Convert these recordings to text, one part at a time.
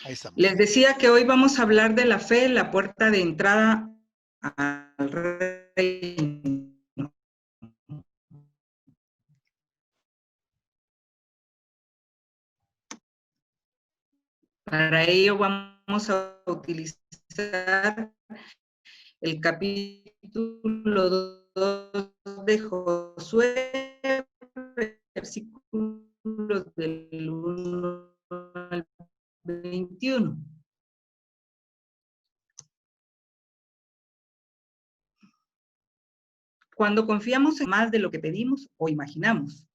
Ahí estamos. Les decía que hoy vamos a hablar de la fe, la puerta de entrada al reino. Para ello vamos a utilizar el capítulo 2 de Josué, versículos del 1 al 21. Cuando confiamos en más de lo que pedimos o imaginamos.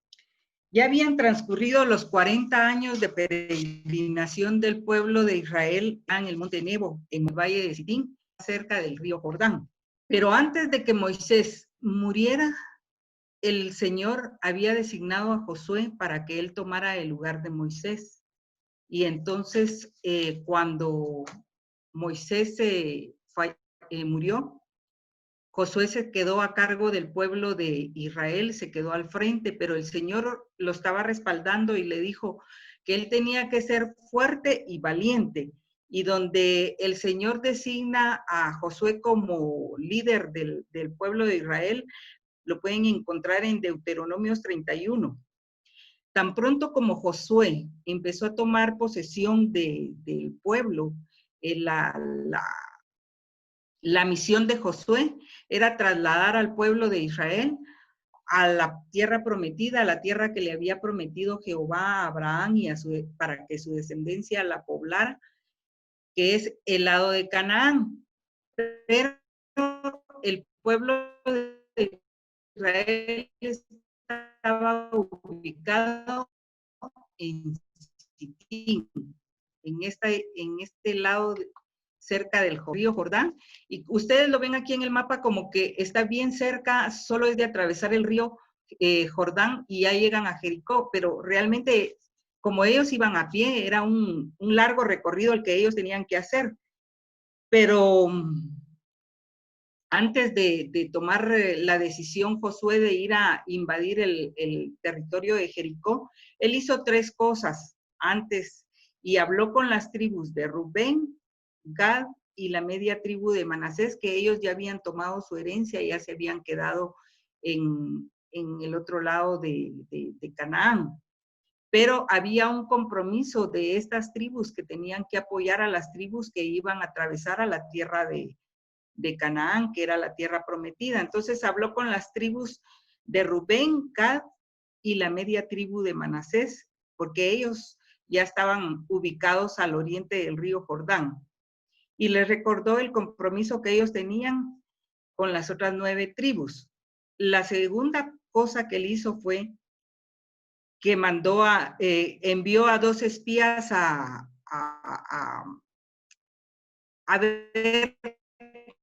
Ya habían transcurrido los 40 años de peregrinación del pueblo de Israel en el monte Nebo, en el valle de Sitín, cerca del río Jordán. Pero antes de que Moisés muriera, el Señor había designado a Josué para que él tomara el lugar de Moisés. Y entonces, cuando Moisés murió, Josué se quedó a cargo del pueblo de Israel, se quedó al frente, pero el Señor lo estaba respaldando y le dijo que él tenía que ser fuerte y valiente. Y donde el Señor designa a Josué como líder del pueblo de Israel, lo pueden encontrar en Deuteronomios 31. Tan pronto como Josué empezó a tomar posesión del pueblo, la misión de Josué era trasladar al pueblo de Israel a la tierra prometida, a la tierra que le había prometido Jehová a Abraham y para que su descendencia la poblara, que es el lado de Canaán. Pero el pueblo de Israel estaba ubicado en Sitín, en este lado cerca del río Jordán, y ustedes lo ven aquí en el mapa como que está bien cerca, solo es de atravesar el río Jordán y ya llegan a Jericó, pero realmente como ellos iban a pie, era un largo recorrido el que ellos tenían que hacer, pero antes de tomar la decisión Josué de ir a invadir el territorio de Jericó, él hizo 3 cosas antes y habló con las tribus de Rubén, Gad y la media tribu de Manasés, que ellos ya habían tomado su herencia, ya se habían quedado en el otro lado de Canaán. Pero había un compromiso de estas tribus que tenían que apoyar a las tribus que iban a atravesar a la tierra de Canaán, que era la tierra prometida. Entonces habló con las tribus de Rubén, Gad y la media tribu de Manasés, porque ellos ya estaban ubicados al oriente del río Jordán. Y les recordó el compromiso que ellos tenían con las otras 9 tribus. La segunda cosa que él hizo fue que envió a 2 espías a ver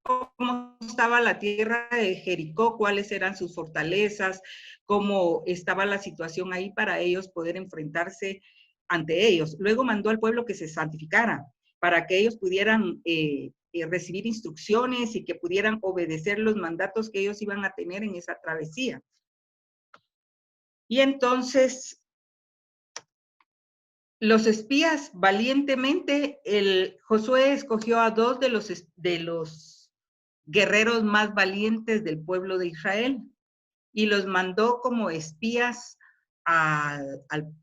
cómo estaba la tierra de Jericó, cuáles eran sus fortalezas, cómo estaba la situación ahí para ellos poder enfrentarse ante ellos. Luego mandó al pueblo que se santificara para que ellos pudieran recibir instrucciones y que pudieran obedecer los mandatos que ellos iban a tener en esa travesía. Y entonces los espías valientemente, Josué escogió a 2 de los guerreros más valientes del pueblo de Israel y los mandó como espías al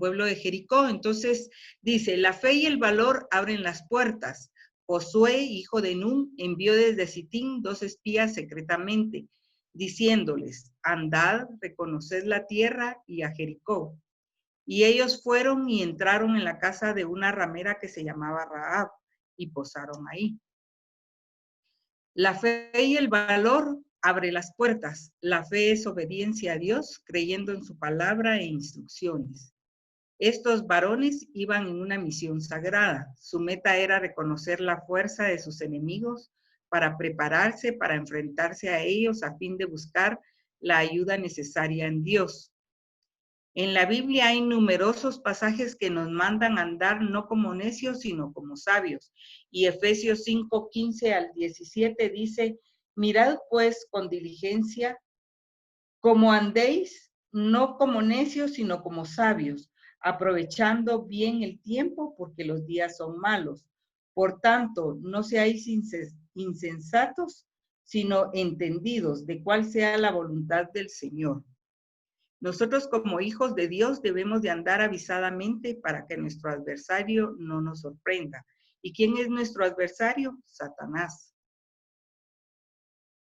pueblo de Jericó. Entonces dice, la fe y el valor abren las puertas. Josué, hijo de Nun, envió desde Sitín 2 espías secretamente, diciéndoles, andad, reconoced la tierra y a Jericó. Y ellos fueron y entraron en la casa de una ramera que se llamaba Rahab y posaron ahí. La fe y el valor abre las puertas. La fe es obediencia a Dios, creyendo en su palabra e instrucciones. Estos varones iban en una misión sagrada. Su meta era reconocer la fuerza de sus enemigos para prepararse para enfrentarse a ellos a fin de buscar la ayuda necesaria en Dios. En la Biblia hay numerosos pasajes que nos mandan a andar no como necios, sino como sabios. Y Efesios 5, 15 al 17 dice, mirad pues con diligencia cómo andéis, no como necios, sino como sabios, aprovechando bien el tiempo porque los días son malos. Por tanto, no seáis insensatos, sino entendidos de cuál sea la voluntad del Señor. Nosotros como hijos de Dios debemos de andar avisadamente para que nuestro adversario no nos sorprenda. ¿Y quién es nuestro adversario? Satanás.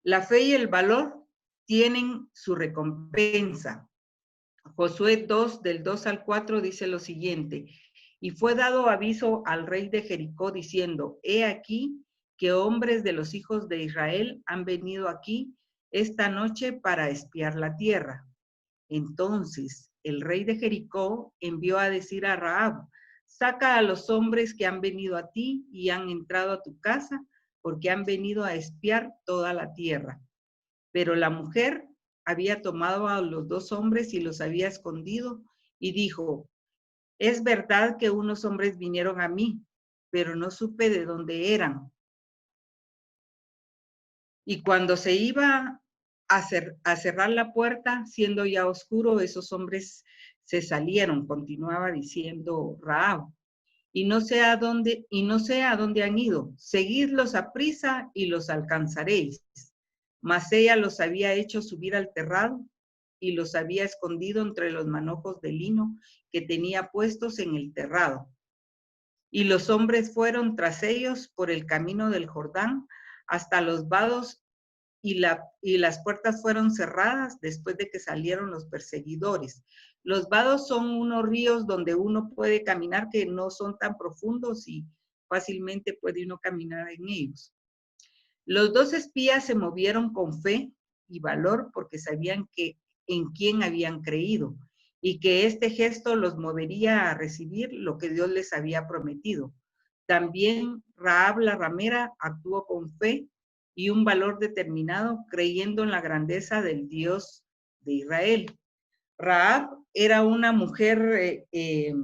La fe y el valor tienen su recompensa. Josué 2, del 2 al 4 dice lo siguiente: y fue dado aviso al rey de Jericó diciendo, he aquí que hombres de los hijos de Israel han venido aquí esta noche para espiar la tierra. Entonces el rey de Jericó envió a decir a Rahab, saca a los hombres que han venido a ti y han entrado a tu casa, porque han venido a espiar toda la tierra. Pero la mujer había tomado a los dos hombres y los había escondido y dijo, es verdad que unos hombres vinieron a mí, pero no supe de dónde eran. Y cuando se iba a cerrar la puerta, siendo ya oscuro, esos hombres se salieron, continuaba diciendo Rahab, y no sé a dónde han ido. Seguidlos a prisa y los alcanzaréis. Mas ella los había hecho subir al terrado y los había escondido entre los manojos de lino que tenía puestos en el terrado. Y los hombres fueron tras ellos por el camino del Jordán hasta los vados y las puertas fueron cerradas después de que salieron los perseguidores. Los vados son unos ríos donde uno puede caminar que no son tan profundos y fácilmente puede uno caminar en ellos. Los dos espías se movieron con fe y valor porque sabían que en quién habían creído y que este gesto los movería a recibir lo que Dios les había prometido. También Rahab la ramera actuó con fe y un valor determinado, creyendo en la grandeza del Dios de Israel. Rahab era una mujer de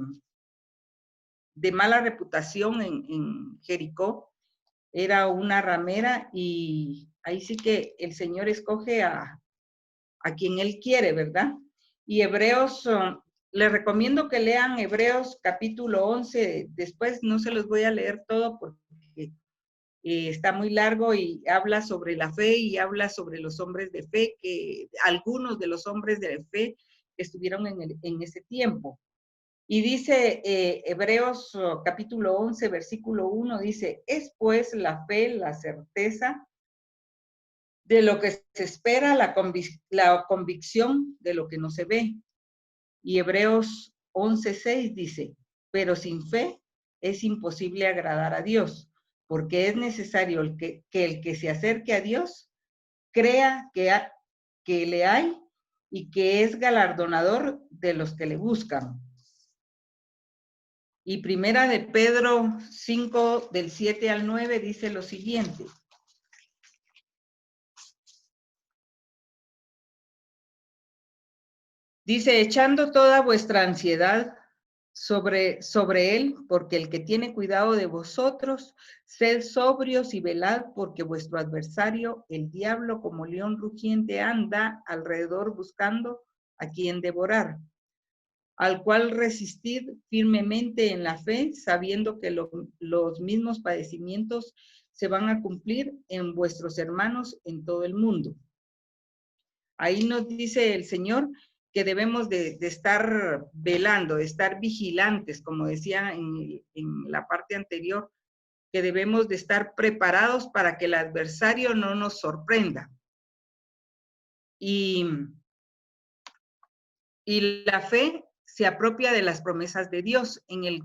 mala reputación en Jericó, era una ramera y ahí sí que el Señor escoge a quien Él quiere, ¿verdad? Y Hebreos, les recomiendo que lean Hebreos capítulo 11, después no se los voy a leer todo porque está muy largo y habla sobre la fe y habla sobre los hombres de fe, que algunos de los hombres de fe que estuvieron en ese tiempo. Y dice Hebreos capítulo 11, versículo 1, dice, es pues la fe, la certeza de lo que se espera, la convicción de lo que no se ve. Y Hebreos 11:6 dice, pero sin fe es imposible agradar a Dios, porque es necesario que el que se acerque a Dios crea que le hay y que es galardonador de los que le buscan. Y primera de Pedro 5, del 7 al 9, dice lo siguiente. Dice, echando toda vuestra ansiedad sobre él, porque el que tiene cuidado de vosotros, sed sobrios y velad, porque vuestro adversario, el diablo, como león rugiente, anda alrededor buscando a quien devorar, al cual resistid firmemente en la fe, sabiendo que los mismos padecimientos se van a cumplir en vuestros hermanos en todo el mundo. Ahí nos dice el Señor que debemos de estar velando, de estar vigilantes, como decía en la parte anterior, que debemos de estar preparados para que el adversario no nos sorprenda. Y la fe se apropia de las promesas de Dios. En el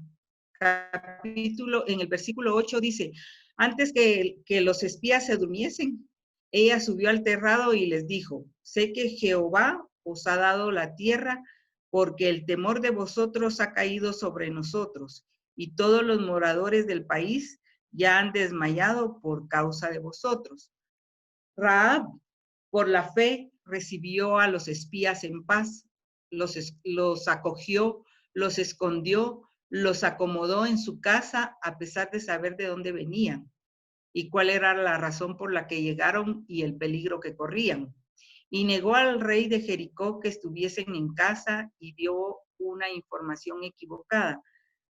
versículo 8 dice, antes que los espías se durmiesen, ella subió al terrado y les dijo, sé que Jehová os ha dado la tierra, porque el temor de vosotros ha caído sobre nosotros, y todos los moradores del país ya han desmayado por causa de vosotros. Rahab, por la fe, recibió a los espías en paz, los acogió, los escondió, los acomodó en su casa a pesar de saber de dónde venían y cuál era la razón por la que llegaron y el peligro que corrían. Y negó al rey de Jericó que estuviesen en casa y dio una información equivocada.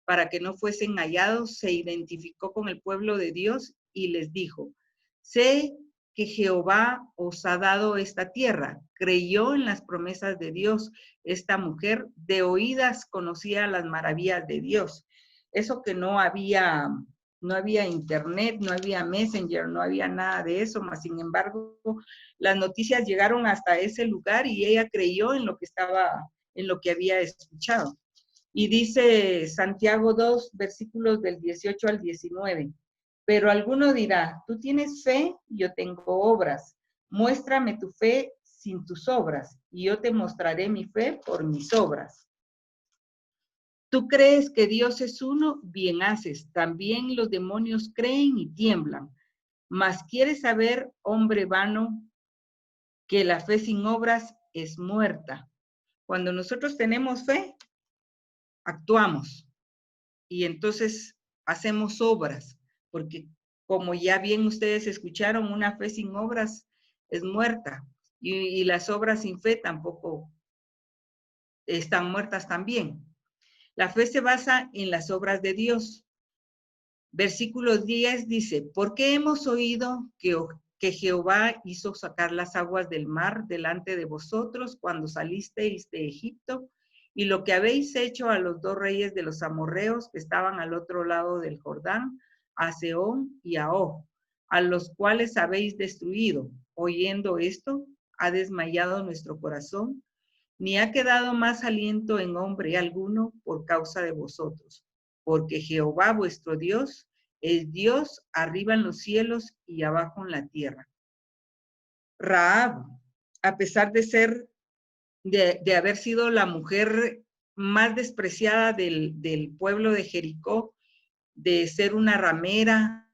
Para que no fuesen hallados, se identificó con el pueblo de Dios y les dijo: sé que Jehová os ha dado esta tierra. Creyó en las promesas de Dios. Esta mujer de oídas conocía las maravillas de Dios. Eso que no había internet, no había Messenger, no había nada de eso, mas sin embargo, las noticias llegaron hasta ese lugar y ella creyó en lo que había escuchado. Y dice Santiago 2, versículos del 18 al 19. Pero alguno dirá: tú tienes fe, yo tengo obras. Muéstrame tu fe sin tus obras, y yo te mostraré mi fe por mis obras. Tú crees que Dios es uno, bien haces. También los demonios creen y tiemblan. Mas quieres saber, hombre vano, que la fe sin obras es muerta. Cuando nosotros tenemos fe, actuamos. Y entonces hacemos obras, porque como ya bien ustedes escucharon, una fe sin obras es muerta, y las obras sin fe tampoco están muertas también. La fe se basa en las obras de Dios. Versículo 10 dice: porque hemos oído que Jehová hizo sacar las aguas del mar delante de vosotros cuando salisteis de Egipto, y lo que habéis hecho a los dos reyes de los amorreos que estaban al otro lado del Jordán, a Sehón y a Og, a los cuales habéis destruido. Oyendo esto, ha desmayado nuestro corazón, ni ha quedado más aliento en hombre alguno por causa de vosotros, porque Jehová vuestro Dios es Dios arriba en los cielos y abajo en la tierra. Rahab, a pesar de haber sido la mujer más despreciada del pueblo de Jericó, de ser una ramera,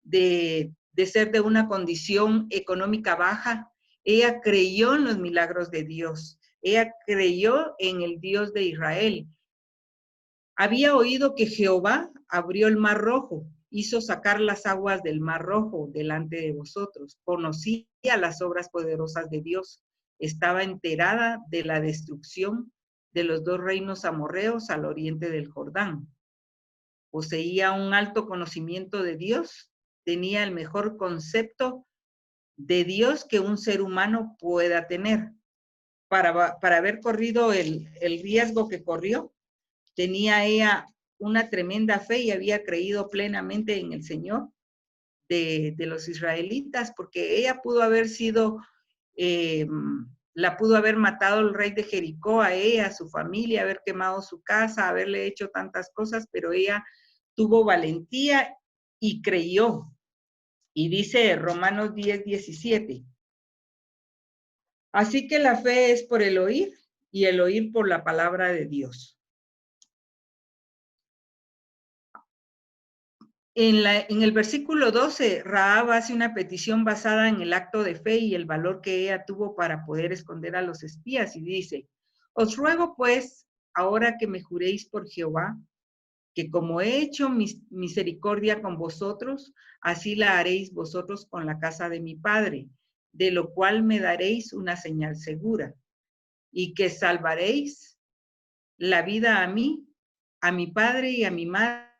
de ser de una condición económica baja, ella creyó en los milagros de Dios. Ella creyó en el Dios de Israel. Había oído que Jehová abrió el mar rojo, hizo sacar las aguas del mar rojo delante de vosotros. Conocía las obras poderosas de Dios. Estaba enterada de la destrucción de los dos reinos amorreos al oriente del Jordán. Poseía un alto conocimiento de Dios. Tenía el mejor concepto de Dios que un ser humano pueda tener. Para haber corrido el riesgo que corrió, tenía ella una tremenda fe y había creído plenamente en el Señor de los israelitas, porque ella pudo haber sido, la pudo haber matado el rey de Jericó, a ella, a su familia, haber quemado su casa, haberle hecho tantas cosas, pero ella tuvo valentía y creyó. Y dice Romanos 10, 17. Así que la fe es por el oír y el oír por la palabra de Dios. En el versículo 12, Rahab hace una petición basada en el acto de fe y el valor que ella tuvo para poder esconder a los espías, y dice: os ruego pues, ahora que me juréis por Jehová, que como he hecho misericordia con vosotros, así la haréis vosotros con la casa de mi padre, de lo cual me daréis una señal segura, y que salvaréis la vida a mí, a mi padre y a mi madre,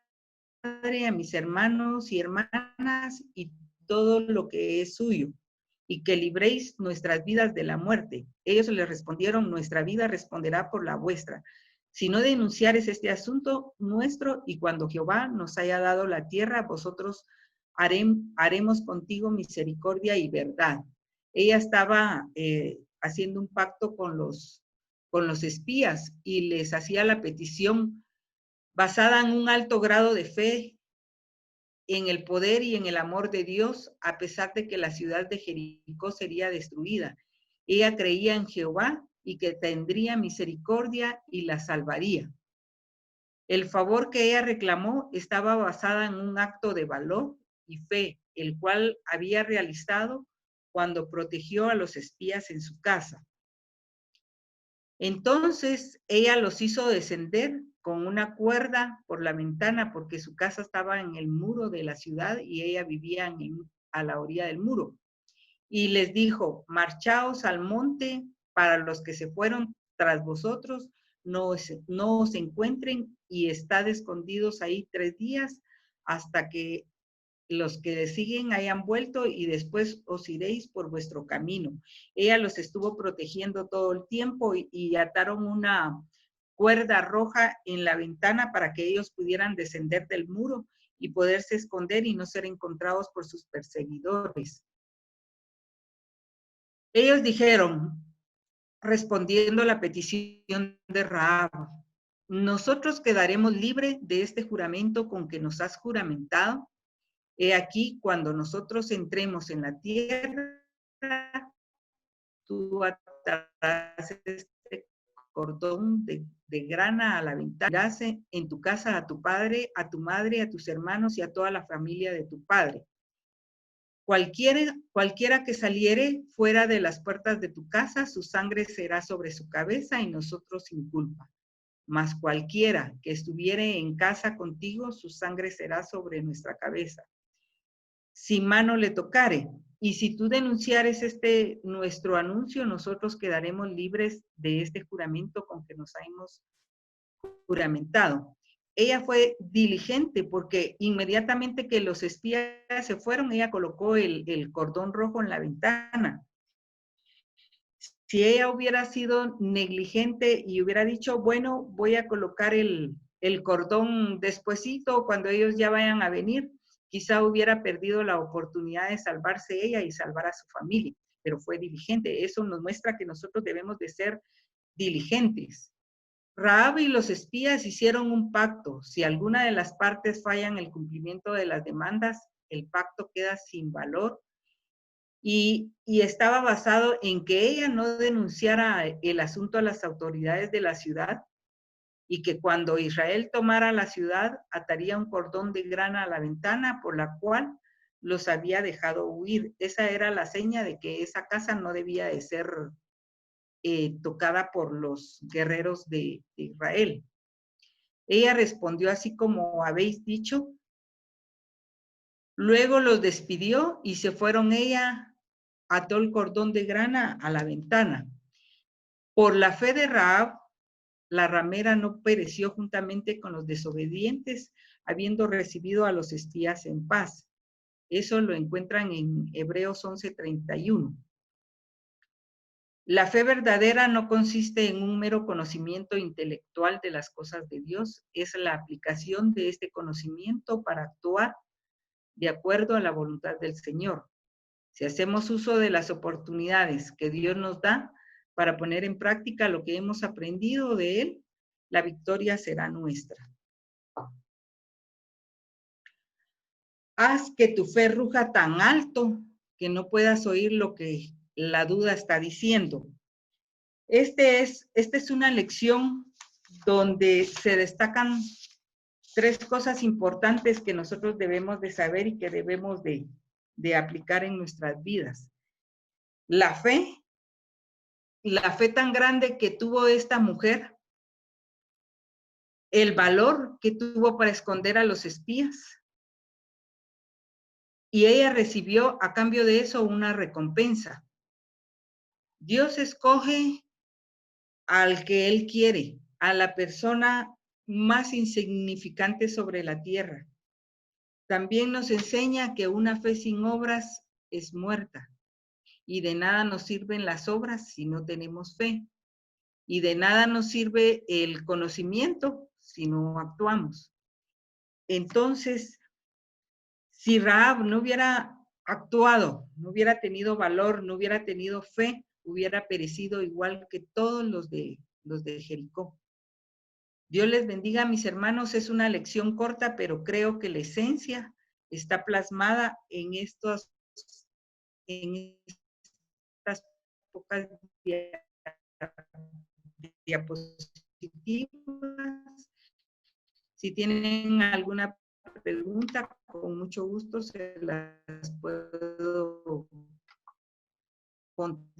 a mis hermanos y hermanas y todo lo que es suyo, y que libréis nuestras vidas de la muerte. Ellos le respondieron: nuestra vida responderá por la vuestra, si no denunciares este asunto nuestro, y cuando Jehová nos haya dado la tierra, vosotros haremos contigo misericordia y verdad. Ella estaba haciendo un pacto con los espías y les hacía la petición basada en un alto grado de fe en el poder y en el amor de Dios, a pesar de que la ciudad de Jericó sería destruida. Ella creía en Jehová y que tendría misericordia y la salvaría. El favor que ella reclamó estaba basada en un acto de valor y fe, el cual había realizado cuando protegió a los espías en su casa. Entonces ella los hizo descender con una cuerda por la ventana, porque su casa estaba en el muro de la ciudad y ella vivía a la orilla del muro. Y les dijo: marchaos al monte, para los que se fueron tras vosotros, no os encuentren y estad escondidos ahí 3 días hasta que los que le siguen hayan vuelto y después os iréis por vuestro camino. Ella los estuvo protegiendo todo el tiempo y ataron una cuerda roja en la ventana para que ellos pudieran descender del muro y poderse esconder y no ser encontrados por sus perseguidores. Ellos dijeron, respondiendo a la petición de Rahab, nosotros quedaremos libres de este juramento con que nos has juramentado. He aquí, cuando nosotros entremos en la tierra, tú atarás este cordón de grana a la ventana, irás en tu casa a tu padre, a tu madre, a tus hermanos y a toda la familia de tu padre. Cualquiera que saliere fuera de las puertas de tu casa, su sangre será sobre su cabeza y nosotros sin culpa. Mas cualquiera que estuviere en casa contigo, su sangre será sobre nuestra cabeza. Si mano le tocare, y si tú denunciares nuestro anuncio, nosotros quedaremos libres de este juramento con que nos hemos juramentado. Ella fue diligente porque inmediatamente que los espías se fueron, ella colocó el cordón rojo en la ventana. Si ella hubiera sido negligente y hubiera dicho, bueno, voy a colocar el cordón despuesito cuando ellos ya vayan a venir, quizá hubiera perdido la oportunidad de salvarse ella y salvar a su familia, pero fue diligente. Eso nos muestra que nosotros debemos de ser diligentes. Rahab y los espías hicieron un pacto. Si alguna de las partes falla en el cumplimiento de las demandas, el pacto queda sin valor y estaba basado en que ella no denunciara el asunto a las autoridades de la ciudad y que cuando Israel tomara la ciudad ataría un cordón de grana a la ventana por la cual los había dejado huir. Esa era la seña de que esa casa no debía de ser tocada por los guerreros de Israel. Ella respondió así como habéis dicho. Luego los despidió y se fueron. Ella ató el cordón de grana a la ventana. Por la fe de Rahab, la ramera no pereció juntamente con los desobedientes, habiendo recibido a los espías en paz. Eso lo encuentran en Hebreos 11:31. La fe verdadera no consiste en un mero conocimiento intelectual de las cosas de Dios, es la aplicación de este conocimiento para actuar de acuerdo a la voluntad del Señor. Si hacemos uso de las oportunidades que Dios nos da para poner en práctica lo que hemos aprendido de Él, la victoria será nuestra. Haz que tu fe ruja tan alto que no puedas oír lo que la duda está diciendo. Esta es una lección donde se destacan 3 cosas importantes que nosotros debemos de saber y que debemos de aplicar en nuestras vidas. La fe tan grande que tuvo esta mujer, el valor que tuvo para esconder a los espías, y ella recibió a cambio de eso una recompensa. Dios escoge al que Él quiere, a la persona más insignificante sobre la tierra. También nos enseña que una fe sin obras es muerta, y de nada nos sirven las obras si no tenemos fe, y de nada nos sirve el conocimiento si no actuamos. Entonces, si Rahab no hubiera actuado, no hubiera tenido valor, no hubiera tenido fe, hubiera perecido igual que todos los de Jericó. Dios les bendiga, mis hermanos. Es una lección corta, pero creo que la esencia está plasmada en estas pocas diapositivas. Si tienen alguna pregunta, con mucho gusto se las puedo contestar.